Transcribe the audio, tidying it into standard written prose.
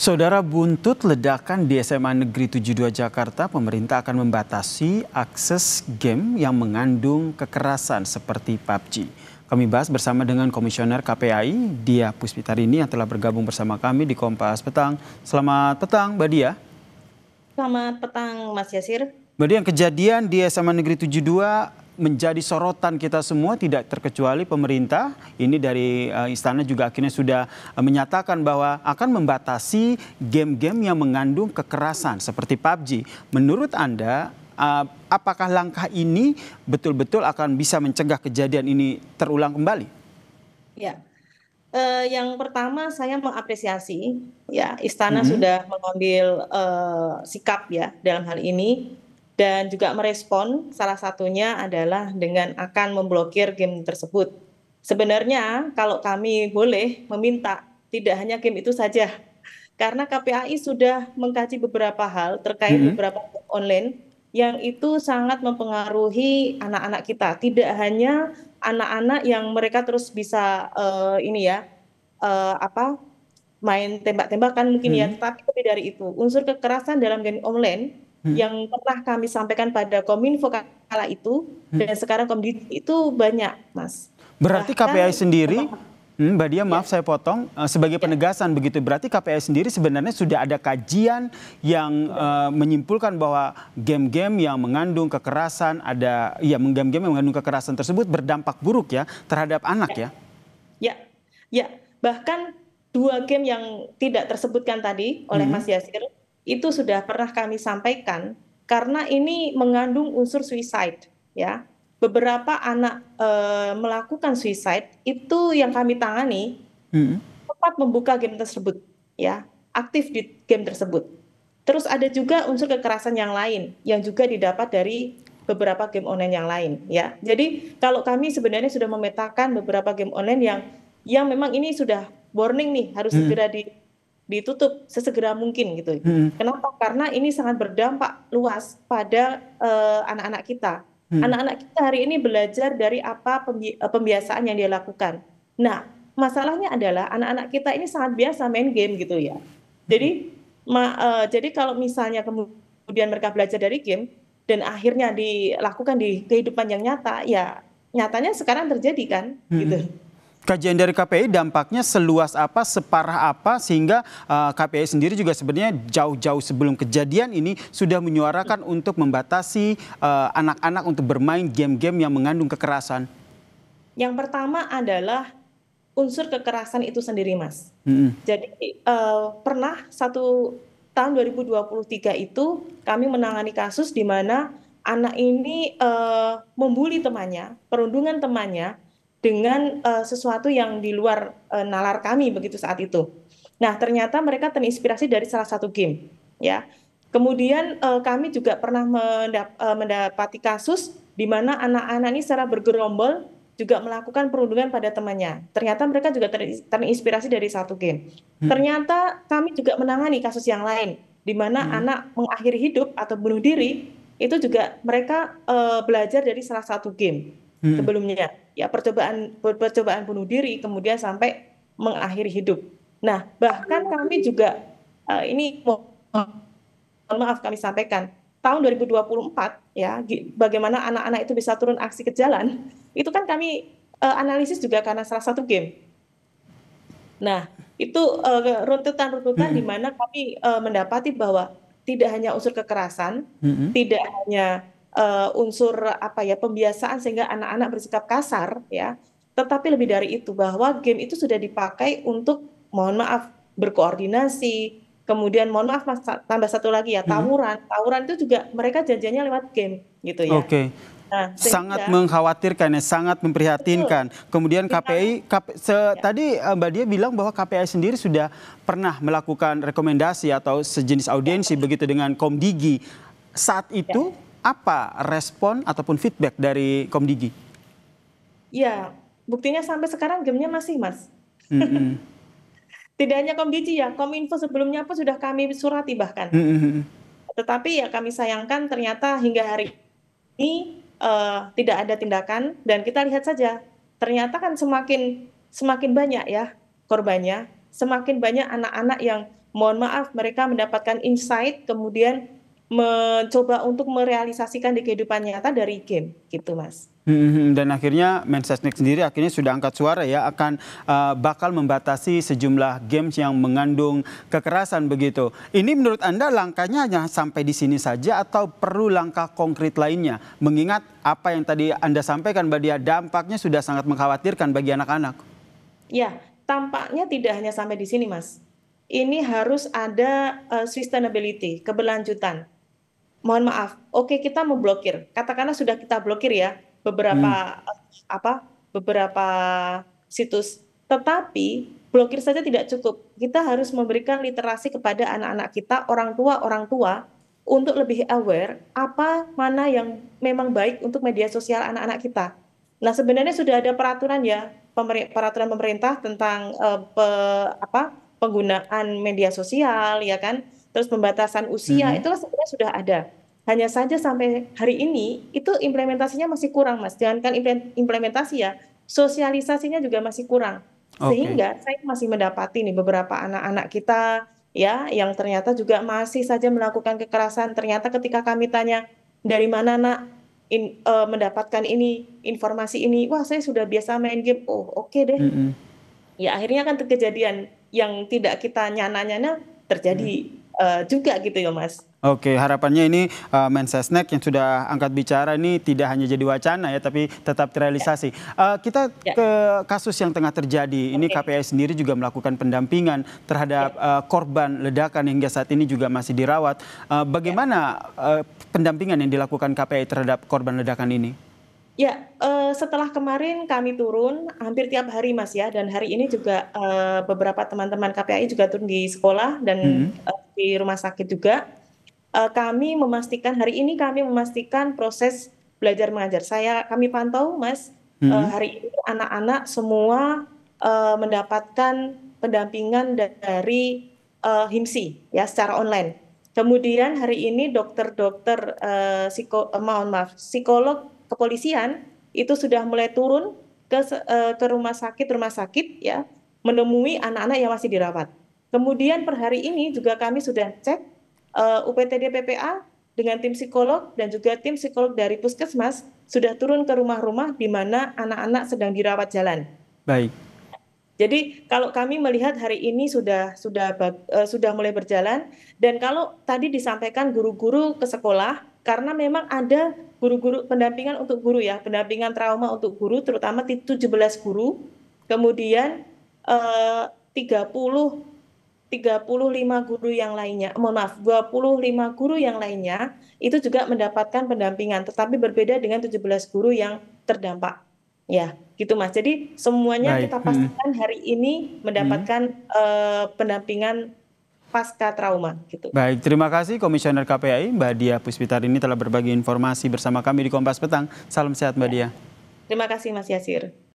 Saudara, buntut ledakan di SMA Negeri 72 Jakarta, pemerintah akan membatasi akses game yang mengandung kekerasan seperti PUBG. Kami bahas bersama dengan Komisioner KPAI, Dia Puspitarini yang telah bergabung bersama kami di Kompas Petang. Selamat petang, Mbak Dia. Selamat petang, Mas Yasir. Mbak Dia, kejadian di SMA Negeri 72 menjadi sorotan kita semua, tidak terkecuali pemerintah. Ini dari istana juga akhirnya sudah menyatakan bahwa akan membatasi game-game yang mengandung kekerasan seperti PUBG. Menurut Anda, apakah langkah ini betul-betul akan bisa mencegah kejadian ini terulang kembali? Ya, yang pertama saya mengapresiasi ya istana sudah mengambil sikap ya dalam hal ini dan juga merespon, salah satunya adalah dengan akan memblokir game tersebut. Sebenarnya kalau kami boleh meminta, tidak hanya game itu saja, karena KPAI sudah mengkaji beberapa hal terkait beberapa game online yang itu sangat mempengaruhi anak-anak kita. Tidak hanya anak-anak yang mereka terus bisa ini ya apa main tembak-tembakan mungkin ya, tetapi lebih dari itu unsur kekerasan dalam game online yang pernah kami sampaikan pada Kominfo kala itu dan sekarang Komdis itu banyak, Mas. Berarti Bahkan KPAI sendiri, Mbak Dia, maaf ya, saya potong, sebagai ya, penegasan begitu, berarti KPAI sendiri sebenarnya sudah ada kajian yang menyimpulkan bahwa game-game yang mengandung kekerasan, game-game yang mengandung kekerasan tersebut berdampak buruk ya terhadap anak ya? ya, ya. Bahkan dua game yang tidak tersebutkan tadi oleh Mas Yasir itu sudah pernah kami sampaikan karena ini mengandung unsur suicide ya. Beberapa anak melakukan suicide itu yang kami tangani tepat membuka game tersebut ya, aktif di game tersebut. Terus ada juga unsur kekerasan yang lain yang juga didapat dari beberapa game online yang lain ya. Jadi kalau kami sebenarnya sudah memetakan beberapa game online yang memang ini sudah warning nih harus segera ditutup sesegera mungkin gitu. Kenapa? Karena ini sangat berdampak luas pada anak-anak kita. Anak-anak kita hari ini belajar dari apa pembiasaan yang dia lakukan. Nah, masalahnya adalah anak-anak kita ini sangat biasa main game gitu ya. Jadi jadi kalau misalnya kemudian mereka belajar dari game dan akhirnya dilakukan di kehidupan yang nyata, ya nyatanya sekarang terjadi kan gitu. Kajian dari KPI dampaknya seluas apa, separah apa, sehingga KPI sendiri juga sebenarnya jauh-jauh sebelum kejadian ini sudah menyuarakan untuk membatasi anak-anak untuk bermain game-game yang mengandung kekerasan. Yang pertama adalah unsur kekerasan itu sendiri, Mas. Jadi pernah satu tahun 2023 itu kami menangani kasus di mana anak ini membuli temannya, perundungan temannya dengan sesuatu yang di luar nalar kami begitu saat itu. Nah, ternyata mereka terinspirasi dari salah satu game, ya. Kemudian kami juga pernah mendapati kasus di mana anak-anak ini secara bergerombol juga melakukan perundungan pada temannya. Ternyata mereka juga terinspirasi dari satu game. Ternyata kami juga menangani kasus yang lain, di mana anak mengakhiri hidup atau bunuh diri, itu juga mereka belajar dari salah satu game sebelumnya. Ya, percobaan bunuh diri, kemudian sampai mengakhiri hidup. Nah, bahkan kami juga, ini mohon maaf kami sampaikan, tahun 2024 ya bagaimana anak-anak itu bisa turun aksi ke jalan itu kan kami analisis juga karena salah satu game. Nah itu runtutan-runtutan di mana kami mendapati bahwa tidak hanya unsur kekerasan, tidak hanya unsur apa ya pembiasaan sehingga anak-anak bersikap kasar ya, tetapi lebih dari itu bahwa game itu sudah dipakai untuk mohon maaf berkoordinasi. Kemudian mohon maaf Mas, tambah satu lagi ya, tawuran. Tawuran itu juga mereka janjiannya lewat game gitu ya. Oke. Nah, Sangat sehingga mengkhawatirkan ya, sangat betul, memprihatinkan. Kemudian KPI, ya, tadi Mbak Dia bilang bahwa KPI sendiri sudah pernah melakukan rekomendasi atau sejenis audiensi begitu dengan Komdigi. Saat ya, itu apa respon ataupun feedback dari Komdigi? ya, buktinya sampai sekarang gamenya masih Mas. Mm-mm. Tidak hanya Komdiji ya, Kominfo sebelumnya pun sudah kami surati bahkan. Mm-mm. Tetapi ya kami sayangkan ternyata hingga hari ini tidak ada tindakan dan kita lihat saja ternyata kan semakin banyak ya korbannya, semakin banyak anak-anak yang mohon maaf mereka mendapatkan insight kemudian mencoba untuk merealisasikan di kehidupan nyata dari game gitu Mas. Dan akhirnya Mensesnek sendiri akhirnya sudah angkat suara ya akan bakal membatasi sejumlah games yang mengandung kekerasan begitu. Ini menurut Anda langkahnya hanya sampai di sini saja atau perlu langkah konkret lainnya? Mengingat apa yang tadi Anda sampaikan Mbak Dia, dampaknya sudah sangat mengkhawatirkan bagi anak-anak. Ya, tampaknya tidak hanya sampai di sini Mas. Ini harus ada sustainability, keberlanjutan. Mohon maaf, oke kita memblokir, katakanlah sudah kita blokir ya beberapa beberapa situs, tetapi blokir saja tidak cukup. Kita harus memberikan literasi kepada anak-anak kita, orang tua untuk lebih aware apa mana yang memang baik untuk media sosial anak-anak kita. Nah sebenarnya sudah ada peraturan ya, peraturan pemerintah tentang penggunaan media sosial ya kan. Terus pembatasan usia itu sebenarnya sudah ada. Hanya saja sampai hari ini itu implementasinya masih kurang Mas. Jangankan implementasi ya, sosialisasinya juga masih kurang. Sehingga saya masih mendapati nih beberapa anak-anak kita ya yang ternyata juga masih saja melakukan kekerasan. Ternyata ketika kami tanya dari mana nak mendapatkan ini informasi ini, wah saya sudah biasa main game. Oh oke deh. Ya akhirnya kan kejadian yang tidak kita nyana-nyana terjadi juga gitu ya Mas. Oke, harapannya ini Mensesnek yang sudah angkat bicara ini tidak hanya jadi wacana ya, tapi tetap terrealisasi. Kita ke kasus yang tengah terjadi. Ini KPAI sendiri juga melakukan pendampingan terhadap korban ledakan hingga saat ini juga masih dirawat. Bagaimana pendampingan yang dilakukan KPAI terhadap korban ledakan ini? Ya, setelah kemarin kami turun hampir tiap hari Mas ya, dan hari ini juga beberapa teman-teman KPAI juga turun di sekolah dan di rumah sakit juga. Kami memastikan hari ini kami memastikan proses belajar mengajar. Kami pantau Mas, hari ini anak-anak semua mendapatkan pendampingan dari HIMSI ya secara online. Kemudian hari ini dokter-dokter psikolog kepolisian itu sudah mulai turun ke rumah sakit ya menemui anak-anak yang masih dirawat. Kemudian per hari ini juga kami sudah cek UPTD PPA dengan tim psikolog dan juga tim psikolog dari Puskesmas sudah turun ke rumah-rumah di mana anak-anak sedang dirawat jalan. Baik. Jadi kalau kami melihat hari ini sudah mulai berjalan, dan kalau tadi disampaikan guru-guru ke sekolah karena memang ada guru-guru pendampingan untuk guru ya, pendampingan trauma untuk guru terutama 17 guru, kemudian 35 guru yang lainnya, mohon maaf, 25 guru yang lainnya itu juga mendapatkan pendampingan, tetapi berbeda dengan 17 guru yang terdampak. Ya, gitu Mas. Jadi semuanya kita pastikan hari ini mendapatkan pendampingan pasca trauma. Gitu. Baik, terima kasih Komisioner KPAI Mbak Dia Puspitarini telah berbagi informasi bersama kami di Kompas Petang. Salam sehat Mbak Dia. Terima kasih Mas Yasir.